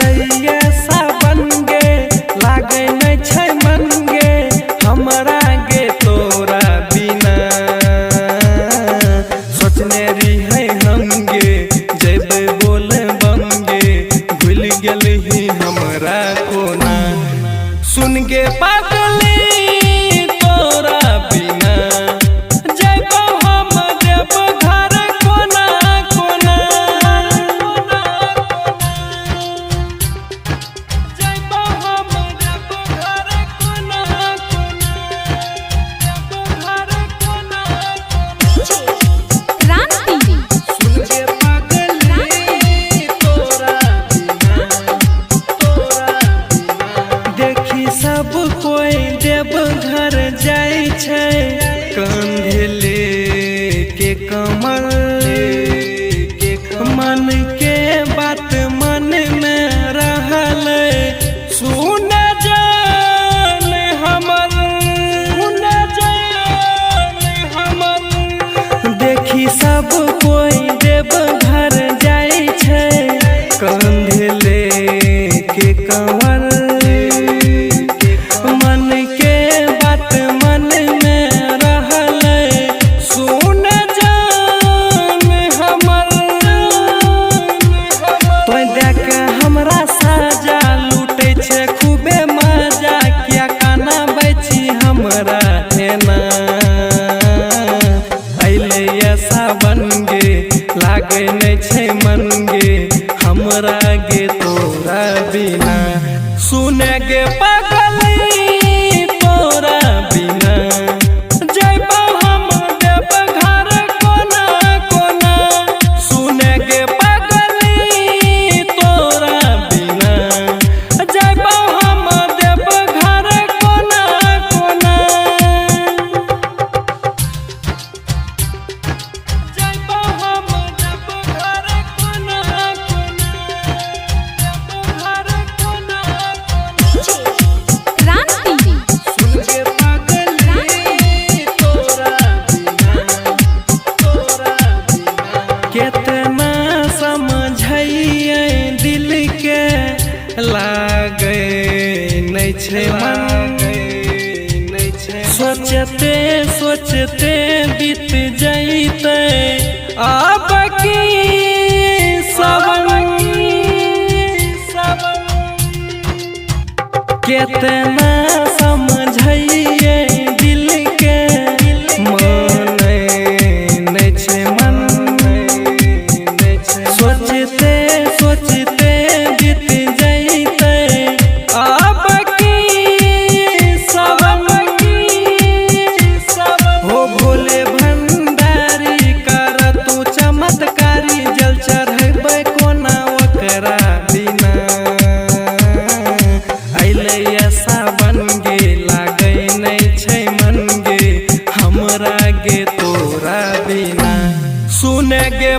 अइले सावन गे लागे नहीं छै मन गे हमरा गे तोरा बिना सोचने रही हम गे जब बोल बम गे भूल गेल ही हमरा कोना सुन गे पागली तोरा बिना जब हम जब घर कोना कोना जब हम जब घर कोना कोना जब घर कोना क्रांति सुन गे पागली तोरा बिना देखी सब कोई देव घर जाय छै कंधे लेके कमल मन के बात मन में रहल सुन जान हमर सुन जान हमर देखी सब कोई देव घर जाय छै कंधे लेके कमल मन के बात मन में रहल सुन जान हमर तो देख हमरा साजा लूटे छै खूबे मजा किया काना बैची हमरा एना अइले सावन गे लागे नहीं छै मन गे हमरा गे तोरा बिना सुने गे पागली तोरा बिना जब हम जब घर कोना कोना सुने गे पागली तोरा बिना जब हम जब घर कोना कोना जब हम जब घर कोना कोना जब घर कोना क्रांति सुन गे पागली तोरा बिना केतना समझैए दिल के लागे नहीं छै मन सोचते सोचते बीत जैते अब की सावन केतना समझैए दिल के माने नहीं छै मन सोचते सोचते बीत जैते अब की सावन हो भोले भंडारी कर तू चमत्कारी जल चढ़बै कोना ओकरा बिना अइले सावन गे लागे नहीं छै मन गे हमरा गे तोरा बिना सुने गे